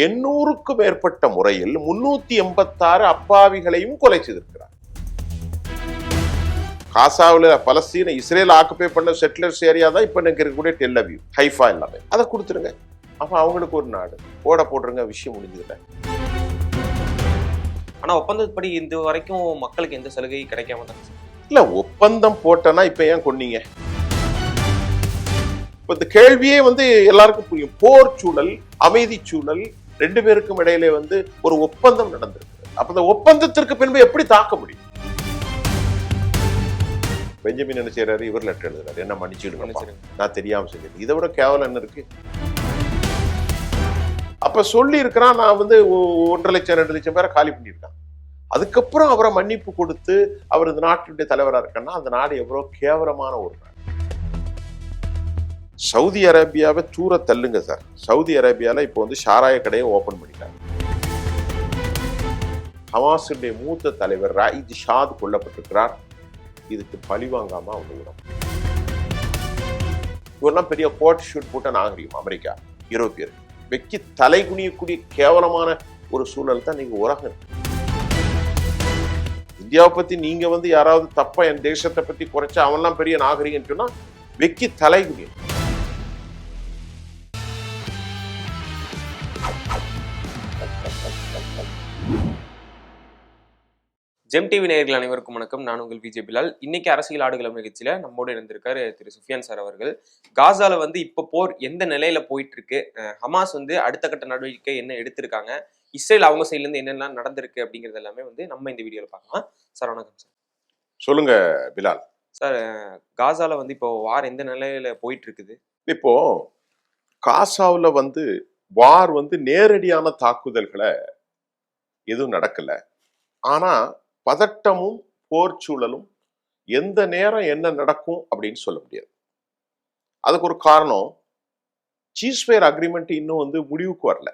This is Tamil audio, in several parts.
800க்கும் மேற்பட்ட முறையில் 386 அப்பாவிகளையும் கொலை செய்திருக்கிறார். காசாவில் பலஸ்தீன இஸ்ரேல் ஆக்குபை பண்ண செட்டிலர்ஸ் ஏரியா தான் இப்ப இருக்கக்கூடிய டெல் அவீவ், ஹைஃபா எல்லாமே. அதை கொடுத்துருங்க. அப்ப அவங்களுக்கு ஒரு நாடு ஓட போட்டுருங்க, விஷயம் முடிஞ்சதுல. ஆனா ஒப்பந்தப்படி இந்த வரைக்கும் மக்களுக்கு எந்த சலுகை கிடைக்காம தான் இல்ல. ஒப்பந்தம் போட்டனா இப்ப ஏன் கொன்னீங்க? இப்ப இந்த கேள்வியே எல்லாருக்கும் புரியும். போர் சூழல், அமைதி சூழல், ரெண்டு பேருக்கும் இடையிலே ஒரு ஒப்பந்தம் நடந்திருக்கு. அப்ப இந்த ஒப்பந்தத்திற்கு பின்பு எப்படி தாக்க முடியும்? பெஞ்சமின் என்ன செய்யறாரு? இவர் லெட்டர் எழுதுறாரு, என்ன மன்னிச்சுடுங்க, நான் தெரியாம செஞ்சது. இதை விட கேவலம் என்ன இருக்கு? அப்ப சொல்லி இருக்கிறான், நான் 1.5 லட்சம் 2 லட்சம் பேரை காலி பண்ணியிருக்கான். அதுக்கப்புறம் அவரை மன்னிப்பு கொடுத்து அவர் இந்த நாட்டுடைய தலைவரா இருக்கன்னா அந்த நாடு எவ்வளவு கேவலமான ஒரு நாடு. சவுதி அரேபியாவை தூர தள்ளுங்க சார். சவுதி அரேபியால இப்போ சாராய கடையை ஓபன் பண்ணிட்டாங்க. ஹமாஸுடைய மூத்த தலைவர் ராயித் ஷாத் கொல்லப்பட்டிருக்கிறார். இதுக்கு பழி வாங்காம அவங்க விடும். இவரெல்லாம் பெரிய கோட் ஷூட் போட்ட நாகரிகம் அமெரிக்கா, யூரோப்பியர் வெக்கி தலை குனியக்கூடிய கேவலமான ஒரு சூழல் தான் நீங்க உலகம். இந்தியாவை பத்தி நீங்க யாராவது தப்பா என் தேசத்தை பத்தி குறைச்சா அவன்லாம் பெரிய நாகரிகம் சொன்னா வெக்கி தலை குனியும். ஜெம் டிவி நேயர்கள் அனைவருக்கும் வணக்கம். நான் உங்கள் விஜய் பிலால். இன்னைக்கு அரசியல் ஆடுகளம் நிகழ்ச்சியில நம்மோடு இருந்திருக்காரு திரு சுஃபியான் சார் அவர்கள். காசால இப்ப போர் எந்த நிலையில போயிட்டு இருக்கு, ஹமாஸ் அடுத்த கட்ட நடவடிக்கை என்ன எடுத்திருக்காங்க, இஸ்ரேல் அவங்க சைட்ல இருந்து என்னெல்லாம் நடந்திருக்கு அப்படிங்கிறது எல்லாமே நம்ம இந்த வீடியோல பார்க்கலாம். சார் வணக்கம் சார். சொல்லுங்க பிலால். சார், காசால இப்போ வார் எந்த நிலையில போயிட்டு இருக்குது? இப்போ காசாவில் வார் நேரடியான தாக்குதல்களை எதுவும் நடக்கல. ஆனா பதட்டமும் போர் சூழலும் எந்த நேரம் என்ன நடக்கும் அப்படின்னு சொல்ல முடியாது. அதுக்கு ஒரு காரணம், சீஸ்ஃபயர் அக்ரிமெண்ட் இன்னும் முடிவுக்கு வரல.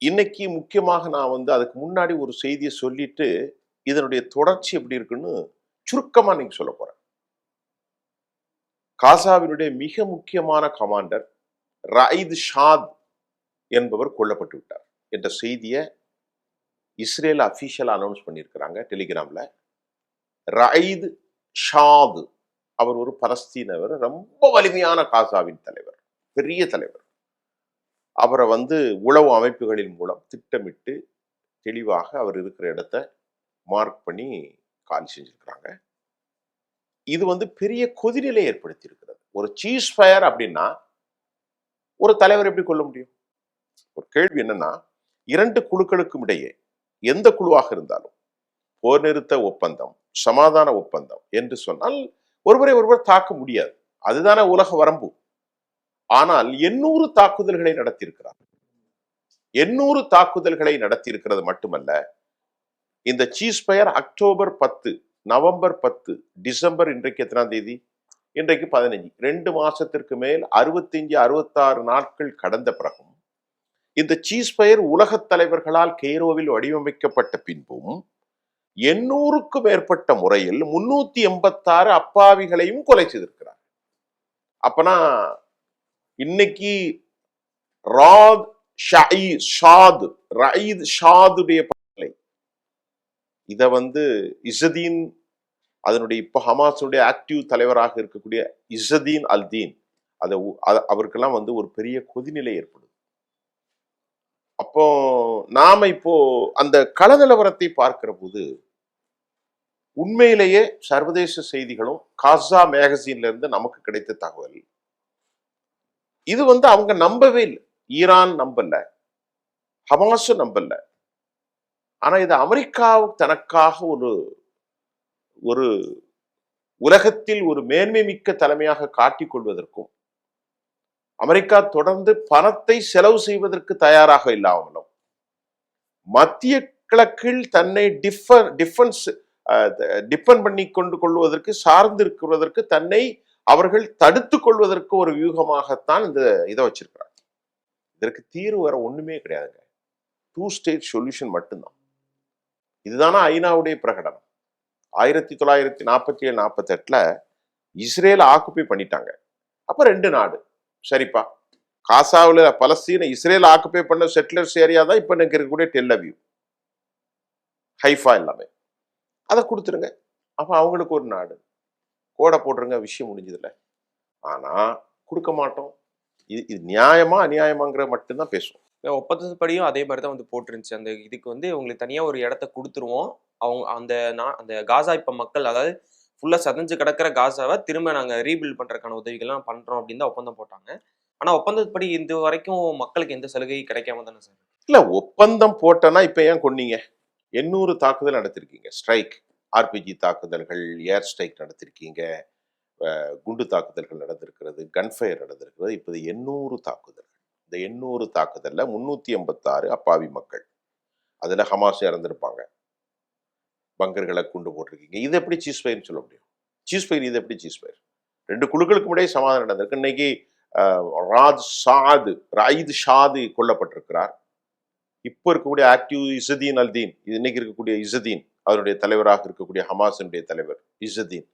இன்னைக்கு முக்கியமாக நான் அதுக்கு முன்னாடி ஒரு செய்தியை சொல்லிட்டு இதனுடைய தொடர்ச்சி எப்படி இருக்குன்னு சுருக்கமா நீங்க சொல்ல போறேன். காசாவினுடைய மிக முக்கியமான கமாண்டர் ராயித் ஷாத் என்பவர் கொல்லப்பட்டு விட்டார் என்ற செய்தியை இஸ்ரேல் அபிஷியல் அனௌன்ஸ் பண்ணியிருக்கிறாங்க டெலிகிராம்ல. ராயித் ஷாத் அவர் ஒரு பலஸ்தீனவர், ரொம்ப வலிமையான காசாவின் தலைவர், பெரிய தலைவர். அவரை உளவு அமைப்புகளின் மூலம் திட்டமிட்டு தெளிவாக அவர் இருக்கிற இடத்த மார்க் பண்ணி காலி செஞ்சிருக்கிறாங்க. இது பெரிய கொதிநிலை ஏற்படுத்தி இருக்கிறது. ஒரு சீஸ் ஃபயர் அப்படின்னா ஒரு தலைவர் எப்படி கொள்ள முடியும்? ஒரு கேள்வி என்னன்னா, இரண்டு குழுக்களுக்கும் இடையே எந்த குழுவாக இருந்தாலும் போர் நிறுத்த ஒப்பந்தம், சமாதான ஒப்பந்தம் என்று சொன்னால் ஒருவரை ஒருவர் தாக்க முடியாது. அதுதானே உலக வரம்பு. ஆனால் 800 தாக்குதல்களை நடத்தியிருக்கிறார். 800 தாக்குதல்களை நடத்தியிருக்கிறது மட்டுமல்ல, இந்த சீஸ்ஃபயர் அக்டோபர் 10, நவம்பர் 10, டிசம்பர் இன்றைக்கு எத்தனாம் தேதி? இன்றைக்கு 15. 2 மாசத்திற்கு மேல் 65-66 நாட்கள் கடந்த பிறகும் இந்த சீஸ்ஃபயர் உலக தலைவர்களால் கெய்ரோவில் வடிவமைக்கப்பட்ட பின்பும் 800க்கும் மேற்பட்ட முறையில் 386 அப்பாவிகளையும் கொலை செய்திருக்கிறார். அப்பனா இன்னைக்கு ராயித் ஷாதுடைய படலை இத இஸ்ஸதீன், அதனுடைய இப்ப ஹமாஸுடைய ஆக்டிவ் தலைவராக இருக்கக்கூடிய இஸ்ஸதீன் அல்தீன், அவருக்கெல்லாம் ஒரு பெரிய கொதிநிலை ஏற்படுது. அப்போ நாம இப்போ அந்த கள நிலவரத்தை பார்க்கிற போது உண்மையிலேயே சர்வதேச செய்திகளும் காசா மேகசின்ல இருந்து நமக்கு கிடைத்த தகவல் இது அவங்க நம்பவே இல்லை. ஈரான் நம்பல, ஹமாஸ் நம்பல. ஆனா இது அமெரிக்காவுக்கு தனக்காக ஒரு உலகத்தில் ஒரு மேன்மை மிக்க தலைமையாக காட்டிக் கொள்வதற்கும், அமெரிக்கா தொடர்ந்து பணத்தை செலவு செய்வதற்கு தயாராக இல்லாமலும், மத்திய கிழக்கில் தன்னை டிபெண்ட் பண்ணி கொள்வதற்கு, சார்ந்து இருக்கிறதற்கு, தன்னை அவர்கள் தடுத்துக் கொள்வதற்கு ஒரு வியூகமாகத்தான் இந்த இதை வச்சிருக்கிறாங்க. இதற்கு தீர்வு வேற ஒண்ணுமே கிடையாதுங்க. 2 ஸ்டேட் சொல்யூஷன் மட்டும்தான். இதுதானா ஐநாவுடைய பிரகடனம். 1947-48 இஸ்ரேல் ஆக்குபை பண்ணிட்டாங்க. அப்ப 2 நாடு சரிப்பா, காசாவில் பலஸ்தீன இஸ்ரேல் ஆக்குபை பண்ண செட்டிலர்ஸ் ஏரியா தான் இப்ப எனக்கு இருக்கக்கூடிய டெல் அவீவ், ஹைஃபா எல்லாமே. அதை கொடுத்துருங்க. அப்ப அவங்களுக்கு ஒரு நாடு கோடை போட்டுருங்க, விஷயம் முடிஞ்சதில்ல. ஆனா கொடுக்க மாட்டோம். இது நியாயமா அநியாயமாங்கிற மட்டும்தான் பேசுவோம். ஒப்பந்தப்படியும் அதே மாதிரி தான் வந்து போட்டுருந்துச்சு. அந்த இதுக்கு வந்து உங்களுக்கு தனியா ஒரு இடத்த கொடுத்துருவோம். அவங்க அந்த காசா இப்ப மக்கள், அதாவது ஃபுல்லா சதஞ்சு கிடக்கிற காசாவை திரும்ப நாங்க ரீபில்ட் பண்றதுக்கான உதவிகள்லாம் பண்றோம் அப்படின்னு தான் ஒப்பந்தம் போட்டாங்க. ஆனா ஒப்பந்தப்படி இது வரைக்கும் மக்களுக்கு எந்த சலுகையும் கிடைக்காம தானே சார்? இல்ல, ஒப்பந்தம் போட்டனா இப்ப ஏன் கொன்னீங்க? 800 தாக்குதல் நடத்திருக்கீங்க, ஸ்ட்ரைக், ஆர்பிஜி தாக்குதல்கள், ஏர் ஸ்ட்ரைக் நடத்திருக்கீங்க, குண்டு தாக்குதல்கள் நடந்திருக்கிறது, கன்ஃபயர் நடந்திருக்கிறது. இப்ப 800 தாக்குதல். இந்த 800 தாக்குதல்ல 386 அப்பாவி மக்கள், அதுல ஹமாஸ் இறந்திருப்பாங்க, பங்கர்களை குண்டு போட்டிருக்கீங்க. இது எப்படி சீஸ்ஃபயர்னு சொல்ல முடியும்? சீஸ்ஃபயர் இது எப்படி சீஸ்ஃபயர்? 2 குழுக்களுக்கு முன்னாடி சமாதானம் நடந்திருக்கு. இன்னைக்கு ராயித் ஷாது கொல்லப்பட்டிருக்கிறார். இப்போ இருக்கக்கூடிய ஆக்டிவ் இசுதீன் அல்தீன், இன்னைக்கு இருக்கக்கூடிய இசுதீன், அவருடைய தலைவராக இருக்கக்கூடிய ஹமாஸினுடைய தலைவர் இசுதீன்,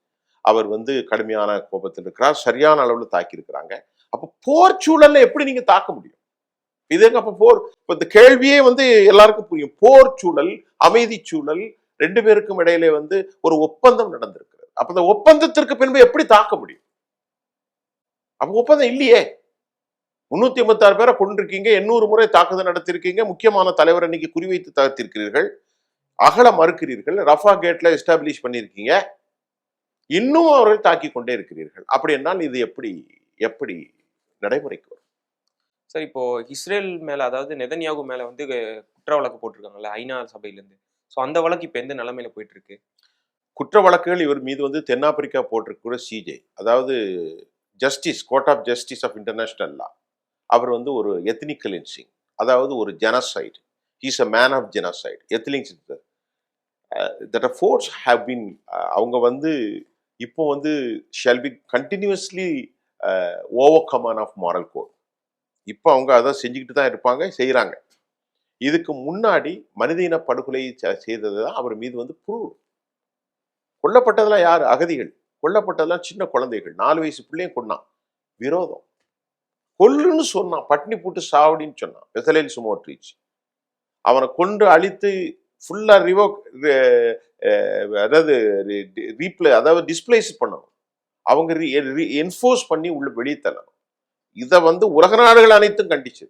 அவர் வந்து கடுமையான கோபத்தில் இருக்கிறார். சரியான அளவுல தாக்கி இருக்கிறாங்க. அப்ப போர் சூழல்ல எப்படி நீங்க தாக்க முடியும்? இதுங்க அப்ப போர், இப்ப இந்த கேள்வியே வந்து எல்லாருக்கும் புரியும். போர் சூழல், அமைதி சூழல், 2 பேருக்கும் இடையிலே வந்து ஒரு ஒப்பந்தம் நடந்திருக்கிறது. அப்ப இந்த ஒப்பந்தத்திற்கு பின்பு எப்படி தாக்க முடியும்? அப்ப ஒப்பந்தம் இல்லையே. 386 பேரை கொண்டிருக்கீங்க, 800 முறை தாக்குதல் நடத்திருக்கீங்க, முக்கியமான தலைவர் இன்னைக்கு குறிவைத்து தாத்திருக்கிறீர்கள், அகல மறுக்கிறீர்கள், ரஃபா கேட்ல எஸ்டாப்ளிஷ் பண்ணிருக்கீங்க, இன்னும் அவர்கள் தாக்கி கொண்டே இருக்கிறீர்கள். அப்படி என்னால் இது எப்படி எப்படி நடைமுறைக்கு வரும்? சார், இப்போ இஸ்ரேல் மேல, அதாவது நெதன்யாகு மேல வந்து குற்ற வழக்கு போட்டிருக்காங்கல்ல ஐநா சபையில இருந்து. சோ அந்த வழக்கு இப்ப எந்த நிலைமையில போயிட்டு இருக்கு? குற்ற வழக்குகள் இவர் மீது வந்து தென்னாப்பிரிக்கா போட்டிருக்கிற சிஜே, அதாவது justice, court of justice of international law, அவர் வந்து ஒரு எத்னிக் கிளென்சிங், அதாவது ஒரு genocide, he's a man of genocide, ethnic that a force have been, அவங்க வந்து இப்போ வந்து shall be continuously overcomer of moral code. இப்போ அவங்க அதை செஞ்சுக்கிட்டு தான் இருப்பாங்க, செய்யறாங்க. இதுக்கு முன்னாடி மனித இன படுகொலை செய்தது தான் அவர் மீது வந்து ப்ரூவ். கொல்லப்பட்டதெல்லாம் யாரு? அகதிகள். கொல்லப்பட்டதெல்லாம் சின்ன குழந்தைகள், 4 வயசு பிள்ளையும் கொன்னான். விரோதம். கொல்லுன்னு சொன்னான், பட்னி போட்டு சாவடின்னு சொன்னான் பெசலேல் சுமோட்ரிச். அவனை கொண்டு அழித்து ஃபுல்லா ரிவோக், அதாவது அதாவது டிஸ்பிளேஸ் பண்ணணும், அவங்க என்ஃபோர்ஸ் பண்ணி உள்ள வெளியே தள்ளணும். இதை வந்து உலக நாடுகள் அனைத்தும் கண்டிச்சு.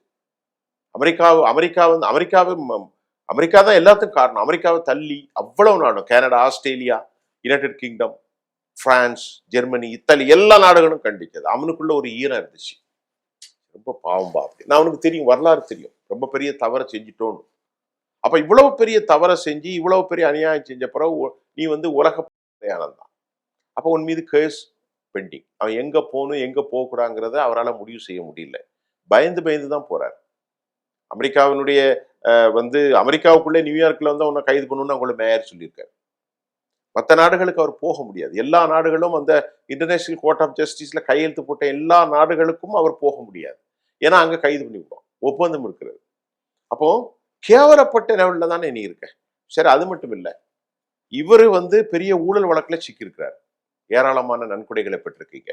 அமெரிக்கா தான் எல்லாத்துக்கும் காரணம். அமெரிக்காவை தள்ளி அவ்வளவு நாடும், Canada, Australia, United kingdom, France, Germany, Italy, எல்லா நாடுகளும் கண்டிச்சது. அவனுக்குள்ள ஒரு ஈரம் இருந்துச்சு. ரொம்ப பாவம் அப்படி. நான் அவனுக்கு தெரியும், வரலாறு தெரியும், ரொம்ப பெரிய தவறை செஞ்சுட்டோன்னு. அப்ப இவ்வளவு பெரிய தவறை செஞ்சு, இவ்வளவு பெரிய அநியாயம் செஞ்ச பிறகு நீ வந்து உலக பிரயாணம் தான். அப்ப உன் மீது கேஸ் பெண்டிங். அவன் எங்க போகணும், எங்க போகக்கூடாதுங்கிறத அவரால் முடிவு செய்ய முடியல. பயந்து பயந்து தான் போறாரு. அமெரிக்காவினுடைய வந்து அமெரிக்காவுக்குள்ளே நியூயார்க்ல வந்து அவனை கைது பண்ணணும்னு அவங்களோட மேயர் சொல்லியிருக்காரு. மற்ற நாடுகளுக்கு அவர் போக முடியாது. எல்லா நாடுகளும் அந்த இன்டர்நேஷனல் கோர்ட் ஆஃப் ஜஸ்டிஸ்ல கையெழுத்து போட்ட எல்லா நாடுகளுக்கும் அவர் போக முடியாது. ஏன்னா அங்க கைது பண்ணி விடுவோம், ஒப்பந்தம் இருக்கிறது. அப்போ கேவலப்பட்ட லெவல்ல தானே நீ இருக்க. சரி, அது மட்டும் இல்லை, இவர் வந்து பெரிய ஊழல் வழக்குல சிக்கியிருக்கிறார். ஏராளமான நன்கொடைகளை பெற்றிருக்கீங்க.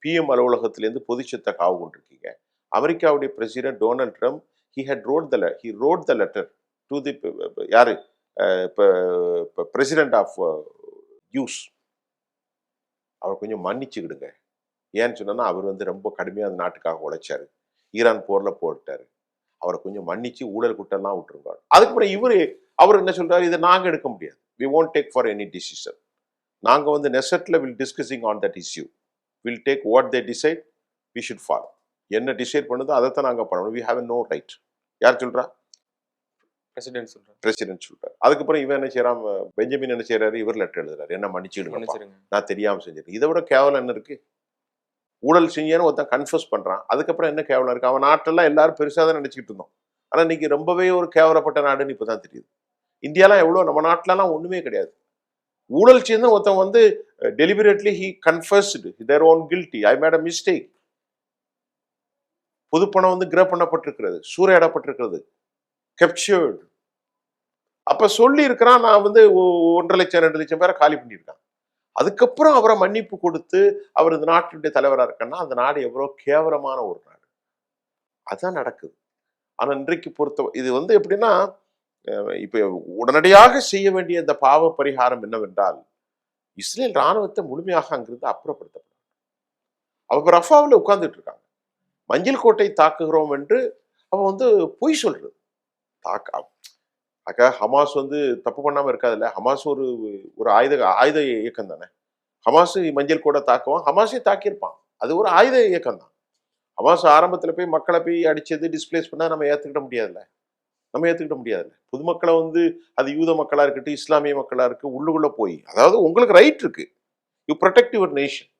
PM அலுவலகத்திலேருந்து பொதுச்சத்தை காவு கொண்டிருக்கீங்க. அமெரிக்காவுடைய president Donald Trump he wrote the letter to the யாரு பிரசிடென்ட் ஆஃப் யூஸ். அவர் கொஞ்சம் மன்னிச்சுக்கிடுங்க. ஏன்னு சொன்னா அவர் வந்து ரொம்ப கடுமையா அந்த நாட்டுக்காக உழைச்சாரு, ஈரான் போர்ல போட்டாரு. அவரை கொஞ்சம் மன்னிச்சு ஊழல் குட்டெல்லாம் விட்டுருங்க. அதுக்கப்புறம் அவர் என்ன சொல்றாரு, இதை நாங்க எடுக்க முடியாது, we won't take for any decision. நாங்க வந்து நெசட்ல will discussing on that issue, will take what they decide, we should follow. என்ன டிசைட் பண்ணுதோ அதைத்தான் நாங்க பண்ணணும், we have no right. யார் சொல்றா? பிரசிடென்ட் சொல்றாரு. அதுக்கப்புறம் இவன் என்ன செய்யறான், பெஞ்சமின் என்ன செய்யறாரு, இவர் லெட்டர் எழுதுறாரு, என்ன மன்னிச்சுடுங்க, நான் தெரியாம செஞ்சிருக்கேன். இதை விட கேவலம் என்ன இருக்கு? ஊழல் செஞ்சேன்னு ஒருத்தன் கன்ஃபர்ஸ் பண்றான், அதுக்கப்புறம் என்ன கேவலம் இருக்கு? அவன் நாட்டெல்லாம் எல்லாரும் பெருசா தான் நினைச்சுக்கிட்டு இருந்தோம். ஆனா இன்னைக்கு ரொம்பவே ஒரு கேவலப்பட்ட நாடுன்னு இப்பதான் தெரியுது. இந்தியாலாம் எவ்வளவு, நம்ம நாட்டுலலாம் ஒண்ணுமே கிடையாது. ஊழல் செய்து ஒருத்தன் வந்து deliberately he confessed their own guilty, I made a mistake. பொதுப்பணம் வந்து கிரப் பண்ணப்பட்டிருக்கிறது, சூறையாடப்பட்டிருக்கிறது, captured. அப்ப சொல்லி இருக்கிறான், நான் வந்து 1.5 லட்சம் 2 லட்சம் பேரை காலி பண்ணியிருக்கான். அதுக்கப்புறம் அவரை மன்னிப்பு கொடுத்து அவர் இந்த நாட்டினுடைய தலைவராக இருக்கன்னா அந்த நாடு எவ்வளவு கேவலமான ஒரு நாடு. அதான் நடக்குது. ஆனா இன்றைக்கு பொறுத்த இது எப்படின்னா, இப்ப உடனடியாக செய்ய வேண்டிய இந்த பாவ பரிகாரம் என்னவென்றால், இஸ்ரேல் ராணுவத்தை முழுமையாக அங்கிருந்து அப்புறப்படுத்தப்படும். அவ ரஃபாவில் உட்கார்ந்துட்டு இருக்காங்க. மஞ்சள் கோட்டை தாக்குகிறோம் என்று அவன் பொய் சொல்றது. தாக்க ஹமாஸ் தப்பு பண்ணாம இருக்காதுல்ல. ஹமாஸ் ஒரு ஒரு ஆயுத ஆயுத இயக்கம் தானே. ஹமாஸ் மஞ்சள் கோட்டை தாக்குவான், ஹமாஸே தாக்கியிருப்பான். அது ஒரு ஆயுத இயக்கம் தான். ஹமாஸ் ஆரம்பத்துல போய் மக்களை போய் அடிச்சது, டிஸ்பிளேஸ் பண்ணா நம்ம ஏத்துக்கிட முடியாதுல்ல. பொதுமக்களை அது யூத மக்களா இருக்கட்டும், இஸ்லாமிய மக்களா இருக்கு, உள்ளுக்குள்ள போய், அதாவது உங்களுக்கு ரைட் இருக்கு. You protect your nation.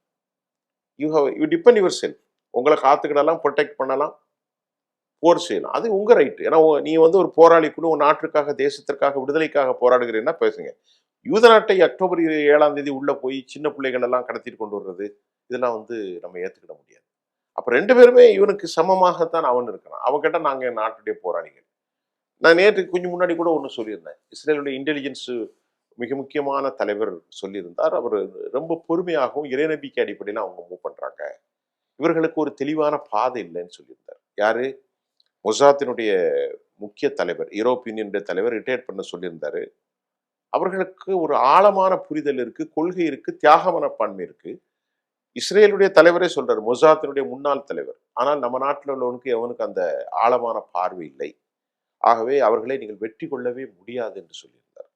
You depend your self. உங்களை காத்துக்கிடலாம், ப்ரொடெக்ட் பண்ணலாம், போர் செய்யலாம். அது உங்க ரைட். ஏன்னா நீ ஒரு போராளி கூட உன் நாட்டுக்காக, தேசத்திற்காக, விடுதலைக்காக போராடுகிறேன்னா பேசுங்க. யூத நாட்டை அக்டோபர் 7 உள்ள போய் சின்ன பிள்ளைகள் எல்லாம் கடத்திட்டு கொண்டு வர்றது, இதெல்லாம் நம்ம ஏத்துக்கிட முடியாது. அப்ப 2 பேருமே இவனுக்கு சமமாகத்தான் அவன் இருக்கிறான். அவன் கேட்டா நாங்க நாட்டுடைய போராளிகள். நான் நேற்று கொஞ்சம் முன்னாடி கூட ஒன்று சொல்லியிருந்தேன். இஸ்ரேலுடைய இன்டெலிஜென்ஸ் மிக முக்கியமான தலைவர் சொல்லியிருந்தார். அவர் ரொம்ப பொறுமையாகவும் இறைநம்பிக்கை அடிப்படையில் அவங்க மூவ் பண்றாங்க. இவர்களுக்கு ஒரு தெளிவான பாதை இல்லைன்னு சொல்லியிருந்தார். யாரு? மொசாத்தினுடைய முக்கிய தலைவர், யூரோப் யூனியனுடைய தலைவர் ரிட்டையர்ட் பண்ண சொல்லியிருந்தாரு. அவர்களுக்கு ஒரு ஆழமான புரிதல் இருக்கு, கொள்கை இருக்கு, தியாக மனப்பான்மை இருக்கு. இஸ்ரேலுடைய தலைவரே சொல்றாரு, மொசாத்தினுடைய முன்னாள் தலைவர். ஆனால் நம்ம நாட்டில் உள்ளவனுக்கு எவனுக்கு அந்த ஆழமான பார்வை இல்லை. ஆகவே அவர்களை நீங்கள் வெற்றி கொள்ளவே முடியாது என்று சொல்லியிருந்தார்.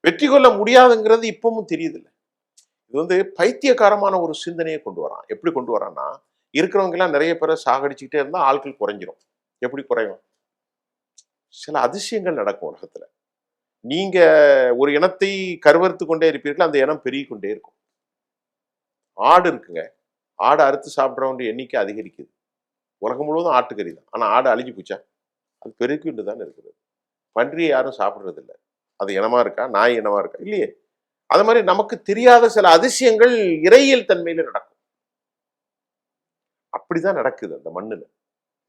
வெற்றி கொள்ள முடியாதுங்கிறது இப்பவும் தெரியுதில்ல. இது பைத்தியக்காரமான ஒரு சிந்தனையை கொண்டு வரான். எப்படி கொண்டு வரான்னா, இருக்கிறவங்க எல்லாம் நிறைய பேரை சாகடிச்சுக்கிட்டே இருந்தா ஆட்கள் குறைஞ்சிரும். எப்படி குறையும்? சில அதிசயங்கள் நடக்கும் உலகத்துல. நீங்க ஒரு இனத்தை கருவறுத்து கொண்டே இருப்பீர்கள், அந்த இனம் பெருகி கொண்டே இருக்கும். ஆடு இருக்குங்க, ஆடு அறுத்து சாப்பிட்றவங்க எண்ணிக்கை அதிகரிக்குது. உலகம் முழுவதும் ஆட்டுக்கறி தான். ஆனா ஆடு அழிஞ்சு போச்சா? அது பெருக்கிட்டு தான் இருக்குது. பன்றியை யாரும் சாப்பிடுறது இல்லை. அது இனமா இருக்கா? நாய் இனமா இருக்கா? இல்லையே. அது மாதிரி நமக்கு தெரியாத சில அதிசயங்கள் இறையியல் தன்மையில நடக்கும். அப்படிதான் நடக்குது அந்த மண்ணுல.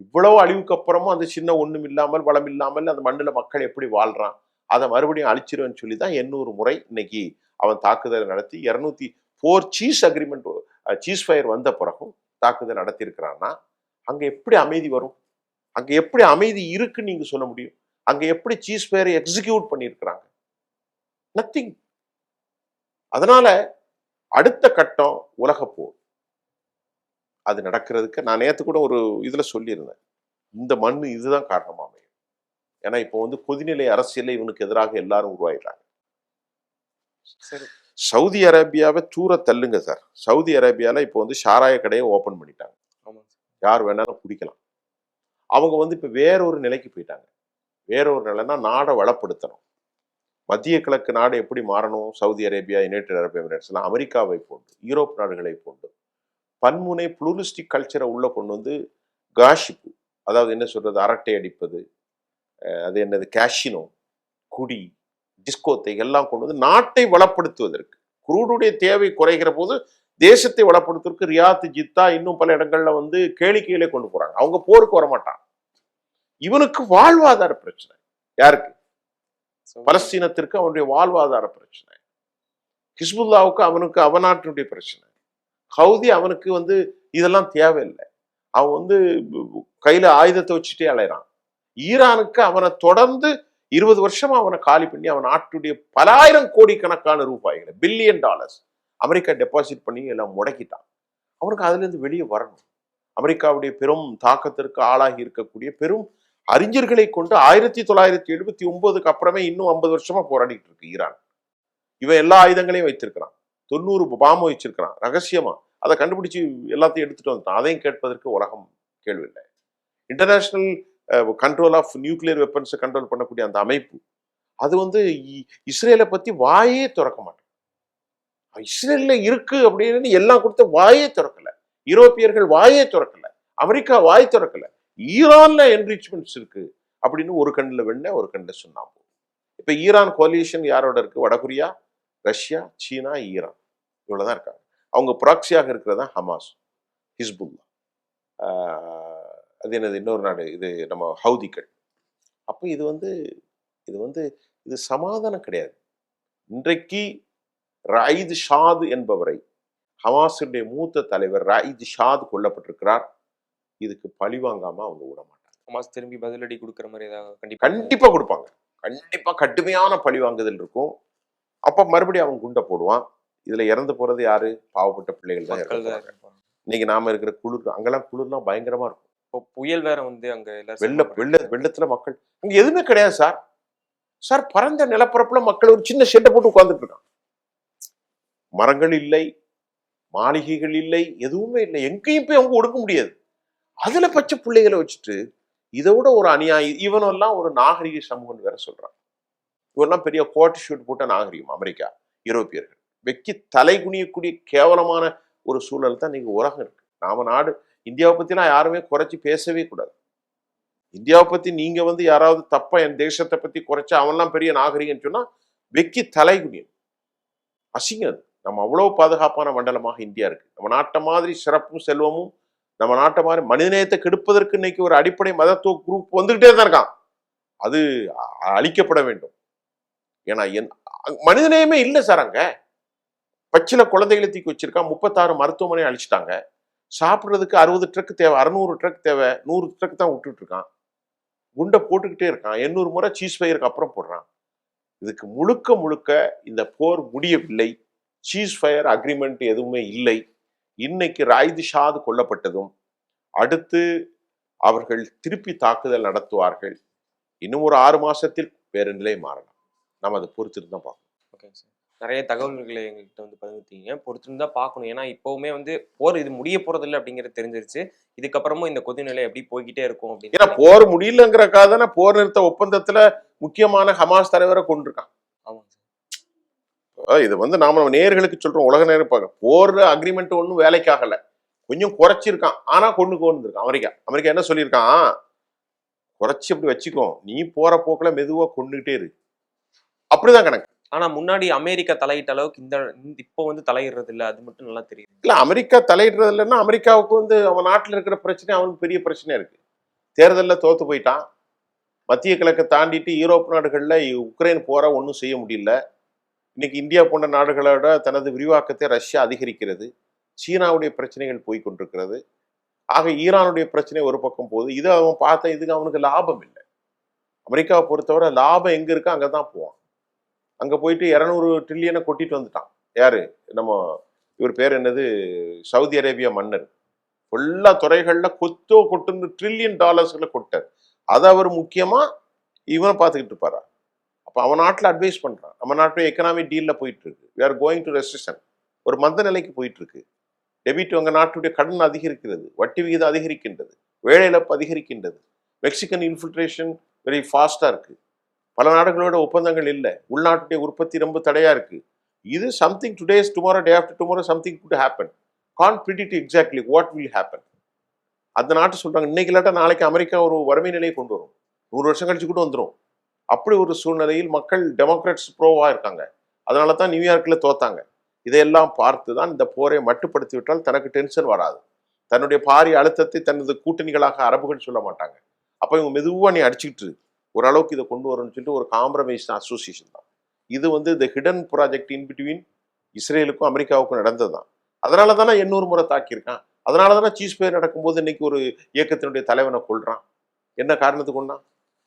இவ்வளவு அழிவுக்கு அப்புறமும் அந்த சின்ன ஒண்ணும் இல்லாமல், வளம் இல்லாமல் அந்த மண்ணுல மக்கள் எப்படி வாழ்றான், அதை மறுபடியும் அழிச்சிருவேன்னு சொல்லி தான் 800 முறை இன்னைக்கு அவன் தாக்குதல் நடத்தி 204 சீஸ் அக்ரிமெண்ட், சீஸ் ஃபயர் வந்த பிறகும் தாக்குதல் நடத்தி இருக்கிறான்னா, அங்க எப்படி அமைதி வரும்? அங்க எப்படி அமைதி இருக்குன்னு நீங்க சொல்ல முடியும்? அங்க எப்படி சீஸ் ஃபயரை எக்ஸிக்யூட் பண்ணியிருக்கிறாங்க? நத்திங். அதனால அடுத்த கட்டம் உலக போர். அது நடக்கிறதுக்கு நான் நேத்து கூட ஒரு இதுல சொல்லியிருந்தேன். இந்த மண்ணு இதுதான் காரணமா அமையும். ஏன்னா இப்போ கொதிநிலை அரசியல்ல இவனுக்கு எதிராக எல்லாரும் உருவாயிடுறாங்க. சவுதி அரேபியாவை தூர தள்ளுங்க சார். சவுதி அரேபியால இப்போ சாராய கடையை ஓபன் பண்ணிட்டாங்க. யார் வேணாலும் குடிக்கலாம். அவங்க இப்ப வேற ஒரு நிலைக்கு போயிட்டாங்க. வேற ஒரு நிலைன்னா நாடை வளப்படுத்தணும். மத்திய கிழக்கு நாடு எப்படி மாறணும்? சவுதி அரேபியா, யுனைடெட் அரபு எமிரேட்ஸ் எல்லாம் அமெரிக்காவை போன்று, யூரோப் நாடுகளை போன்று பன்முனை புளூரிஸ்டிக் கல்ச்சரை உள்ள கொண்டு காஷிப்பு, அதாவது என்ன சொல்றது, அரட்டை அடிப்பது, அது என்னது, கேஷினோ, குடி, டிஸ்கோத்தை எல்லாம் கொண்டு நாட்டை வளப்படுத்துவதற்கு, குரூடுடைய தேவை குறைகிற போது தேசத்தை வளப்படுத்துவதற்கு ரியாத், ஜித்தா, இன்னும் பல இடங்கள்ல கேளிக்கையிலே கொண்டு போறாங்க. அவங்க போருக்கு வரமாட்டாங்க. இவனுக்கு வாழ்வாதார பிரச்சனை. யாருக்கு? பலஸ்தீனத்திற்கு அவனுடைய வாழ்வாதார பிரச்சனை. ஹிஸ்புல்லாவுக்கு அவனுக்கு அவன் நாட்டினுடைய பிரச்சனை. ஹவுதி அவனுக்கு இதெல்லாம் தேவையில்லை. அவன் கையில ஆயுதத்தை வச்சுட்டே அலைறான். ஈரானுக்கு அவனை தொடர்ந்து 20 வருஷமா அவனை காலி பண்ணி அவன் நாட்டுடைய பல ஆயிரம் கோடி கணக்கான ரூபாய்களை, $பில்லியன் அமெரிக்கா டெபாசிட் பண்ணி எல்லாம் முடக்கிட்டான். அவனுக்கு அதுல இருந்து வெளியே வரணும். அமெரிக்காவுடைய பெரும் தாக்கத்திற்கு ஆளாகி இருக்கக்கூடிய பெரும் அறிஞர்களை கொண்டு 1979 அப்புறமே இன்னும் 50 வருஷமா போராடிட்டு இருக்கு ஈரான். இவன் எல்லா ஆயுதங்களையும் வைத்திருக்கிறான். 90 பாம்பு வச்சிருக்கிறான் ரகசியமா. அதை கண்டுபிடிச்சு எல்லாத்தையும் எடுத்துட்டு வந்துட்டான். அதையும் கேட்பதற்கு உலகம் கேள்வி இல்லை. இன்டர்நேஷனல் கண்ட்ரோல் ஆஃப் நியூக்ளியர் வெப்பன்ஸை கண்ட்ரோல் பண்ணக்கூடிய அந்த அமைப்பு அது இஸ்ரேலை பத்தி வாயே திறக்க மாட்டான். இஸ்ரேல்ல இருக்கு அப்படின்னு எல்லாம் கொடுத்த வாயே திறக்கல. யூரோப்பியர்கள் வாயே திறக்கல. அமெரிக்கா வாய் திறக்கல. ஈரான்ல என்ரிச்மெண்ட்ஸ் இருக்கு அப்படின்னு ஒரு கண்ணுல வெண்ண ஒரு கண்ணுல சுண்ணாம்பு. இப்ப ஈரான் கோலியேஷன் யாரோட இருக்கு? வடகொரியா, ரஷ்யா, சீனா, ஈரான், இவ்வளவுதான் இருக்காங்க. அவங்க ப்ராக்சியாக இருக்கிறதா ஹமாஸ், ஹிஸ்புல்லா, அது என்னது இன்னொரு நாடு, இது நம்ம ஹவுதிகள். அப்ப இது சமாதானம் கிடையாது. இன்றைக்கு ராயித் ஷாத் என்பவரை, ஹமாஸுடைய மூத்த தலைவர் ராயித் ஷாத் கொல்லப்பட்டிருக்கிறார். இதுக்கு பழி வாங்காம அவங்க விட மாட்டாங்க. ஹமாஸ் திரும்பி பதிலடி கொடுக்குற மாதிரி ஏதாவது கண்டிப்பா கொடுப்பாங்க. கண்டிப்பா கடுமையான பழி வாங்குதல் இருக்கும். அப்ப மறுபடியும் அவன் குண்டை போடுவான். இதுல இறந்து போறது யாரு? பாவப்பட்ட பிள்ளைகள் தான் மக்கள் தான் இறந்து போறாங்க. இருப்பாங்க. இன்னைக்கு நாம இருக்கிற குளிர், அங்கெல்லாம் குளிர்லாம் பயங்கரமா இருக்கும். இப்போ புயல் வேற வந்து அங்க எல்லாரும் வெள்ளத்துல மக்கள் அங்க எதுவுமே கிடையாது சார். சார் பரந்த நிலப்பரப்புல மக்கள் ஒரு சின்ன ஷெட்டை போட்டு உட்கார்ந்துட்டு இருக்காங்க. மரங்கள் இல்லை, மாளிகைகள் இல்லை, எதுவுமே இல்லை. எங்கேயும் போய் அவங்க ஒடுக்க முடியாது. அதுல பச்சை பிள்ளைகளை வச்சுட்டு இதை விட ஒரு அநியாயம். இவனெல்லாம் ஒரு நாகரிக சமூகம் வேற சொல்றான். இவெல்லாம் பெரிய கோட் ஷூட் போட்ட நாகரிகம். அமெரிக்கா, யூரோப்பியர்கள் வெக்கி தலை குனியக்கூடிய கேவலமான ஒரு சூழல் தான் நீங்க உலகம் இருக்கு. நாம நாடு இந்தியாவை பத்திலாம் யாருமே குறைச்சி பேசவே கூடாது. இந்தியாவை பத்தி நீங்க வந்து யாராவது தப்பா என் தேசத்தை பத்தி குறைச்சா அவன்லாம் பெரிய நாகரிகன்னு சொன்னா வெக்கி தலை குனியும். அசிங்கம் அது. நம்ம அவ்வளவு பாதுகாப்பான மண்டலமாக இந்தியா இருக்கு. நம்ம நாட்டை மாதிரி சிறப்பும் செல்வமும், நம்ம நாட்டை மாதிரி மனிதநேயத்தை கெடுப்பதற்கு இன்னைக்கு ஒரு அடிப்படை மதத்துவ குரூப் வந்துகிட்டே தான் இருக்கான். அது அழிக்கப்பட வேண்டும். ஏன்னா மனிதநேயமே இல்லை சார். அங்க பச்சில குழந்தைகளை தூக்கி வச்சிருக்கான். 36 மருத்துவமனையை அழிச்சிட்டாங்க. சாப்பிட்றதுக்கு 60 ட்ரக் தேவை, 600 ட்ரக் தேவை, 100 ட்ரக் தான் விட்டுட்டு இருக்கான். குண்டை போட்டுக்கிட்டே இருக்கான். 800 முறை சீஸ் ஃபயருக்கு அப்புறம் போடுறான். இதுக்கு முழுக்க முழுக்க இந்த போர் முடியவில்லை. சீஸ் ஃபயர் அக்ரிமெண்ட் எதுவுமே இல்லை. இன்னைக்கு ராயித் ஷாத் கொல்லப்பட்டதும் அடுத்து அவர்கள் திருப்பி தாக்குதல் நடத்துவார்கள். இன்னும் ஒரு 6 மாசத்தில் வேறு நிலை மாறலாம். நம்ம அதை பொறுத்திருந்து தான் பார்க்கணும். ஓகேங்க சார். நிறைய தகவல்களை எங்கள்கிட்ட வந்து பகிர்ந்தீங்க. பொறுத்திருந்து தான் பார்க்கணும். ஏன்னா இப்பவுமே வந்து போர் இது முடிய போறது இல்லை அப்படிங்கிறது தெரிஞ்சிருச்சு. இதுக்கப்புறமும் இந்த கொதிநிலை எப்படி போய்கிட்டே இருக்கும் அப்படின்னு. ஏன்னா போர் முடியலங்கிறக்காக தானே போர் நிறுத்த ஒப்பந்தத்துல முக்கியமான ஹமாஸ் தலைவரை கொண்டிருக்கான். ஆமாங்க சார். இது வந்து நாம நேயர்களுக்கு சொல்றோம். உலக நேரம் போர் அக்ரிமெண்ட் ஒன்றும் வேலைக்காகல, கொஞ்சம் குறைச்சிருக்கான். ஆனா கொண்டு இருக்கான். அமெரிக்கா என்ன சொல்லியிருக்கான்? குறைச்சி அப்படி வச்சுக்கோ, நீ போற போக்குல மெதுவா கொண்டுகிட்டே இரு. அப்படிதான் கணக்கு. ஆனா முன்னாடி அமெரிக்கா தலையிட்ட அளவுக்கு இப்போ வந்து தலையிடுறது இல்லை. அது மட்டும் நல்லா தெரியுது. இல்ல அமெரிக்கா தலையிடுறது இல்லைன்னா அமெரிக்காவுக்கு வந்து அவன் நாட்டில் இருக்கிற பிரச்சனை அவனுக்கு பெரிய பிரச்சனையா இருக்கு. தேர்தலில் தோத்து போயிட்டான். மத்திய கிழக்கை தாண்டிட்டு யூரோப் நாடுகளில் உக்ரைன் போற ஒன்றும் செய்ய முடியல. இன்னைக்கு இந்தியா போன்ற நாடுகளோட தனது விரிவாக்கத்தை ரஷ்யா அதிகரிக்கிறது. சீனாவுடைய பிரச்சனைகள் போய் கொண்டிருக்கிறது. ஆக ஈரானுடைய பிரச்சனை ஒரு பக்கம் போகுது. இது அவன் பார்த்த இதுக்கு அவனுக்கு லாபம் இல்லை. அமெரிக்காவை பொறுத்தவரை லாபம் எங்க இருக்கோ அங்கதான் போவான். அங்க போயிட்டு 200 ட்ரில்லியனை கொட்டிட்டு வந்துட்டான். யாரு? நம்ம இவர் பேர் என்னது? சவுதி அரேபியா மன்னர். எல்லா துறைகள்ல கொட்டுன்னு $1 trillion கொட்டார். அதை அவர் முக்கியமா இவனை பார்த்துக்கிட்டு இருப்பாரா? அப்ப அவன் நாட்டுல அட்வைஸ் பண்றான். நம்ம நாட்டுல எக்கனாமிக் டீல்ல போயிட்டு இருக்கு. we are going to recession. ஒரு மந்த நிலைக்கு போயிட்டு இருக்கு. டெபிட் உங்க நாட்டுடைய கடன் அதிகரிக்கிறது, வட்டி விகிதம் அதிகரிக்கின்றது, வேலை இழப்பு அதிகரிக்கின்றது, மெக்சிகன் இன்ஃபில்ட்ரேஷன் வெரி ஃபாஸ்டா இருக்கு, பல நாடுகளோட ஒப்பந்தங்கள் இல்லை, உள்நாட்டுடைய உற்பத்தி ரொம்ப தடையா இருக்கு. இது something today's tomorrow day after tomorrow something good happen. Can't predict exactly what will happen. அந்த நாட்டு சொல்றாங்க இன்னைக்கு இல்லாட்டா நாளைக்கு அமெரிக்கா ஒரு வறுமை நிலையை கொண்டு வரும், 100 வருஷம் கழிச்சு கூட வந்துடும். அப்படி ஒரு சூழ்நிலையில் மக்கள் டெமோக்ராட்ஸ் ப்ரோவா இருக்காங்க. அதனால தான் நியூயார்க்ல தோத்தாங்க. இதையெல்லாம் பார்த்து தான் இந்த போரை மட்டுப்படுத்தி விட்டால் தனக்கு டென்ஷன் வராது. தன்னுடைய பாரிய அழுத்தத்தை தனது கூட்டணிகளாக அரபுகள் சொல்ல மாட்டாங்க. அப்ப இவங்க மெதுவா நீ அடிச்சுக்கிட்டு ஓரளவுக்கு இதை கொண்டு வரணும்னு சொல்லிட்டு ஒரு காம்ப்ரமைஸ் அசோசியேஷன் தான் இது. வந்து இந்த ஹிடன் ப்ராஜெக்ட் இன் பிட்வீன் இஸ்ரேலுக்கும் அமெரிக்காவுக்கும் நடந்தது தான். அதனால தானே 800 முறை தாக்கியிருக்கான். அதனால தானே சீஸ் ஃபயர் நடக்கும்போது இன்னைக்கு ஒரு இயக்கத்தினுடைய தலைவனை கொள்றான். என்ன காரணத்துக்கு கொண்டான்?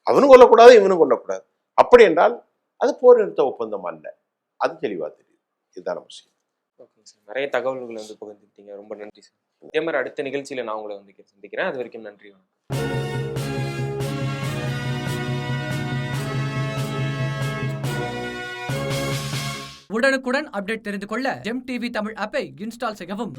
அவனும் கொல்லக்கூடாது, இவனும் கொல்லக்கூடாது. அப்படி என்றால் அது போர் நிறுத்த ஒப்பந்தம் அல்ல. அது தெளிவா தெரியுது. இதுதான் விஷயம். Okay sir. நிறைய தகவல்களை வந்து பகிர்ந்துக்கிட்டீங்க. ரொம்ப நன்றி சார். இதே மாதிரி அடுத்த நிகழ்ச்சியில நான் உங்களை வந்து சந்திக்கிறேன். அது வரைக்கும் நன்றி. உடனுக்குடன் அப்டேட் தெரிந்து கொள்ள ஜெம் டிவி தமிழ் ஆப்பை இன்ஸ்டால் செய்யவும்.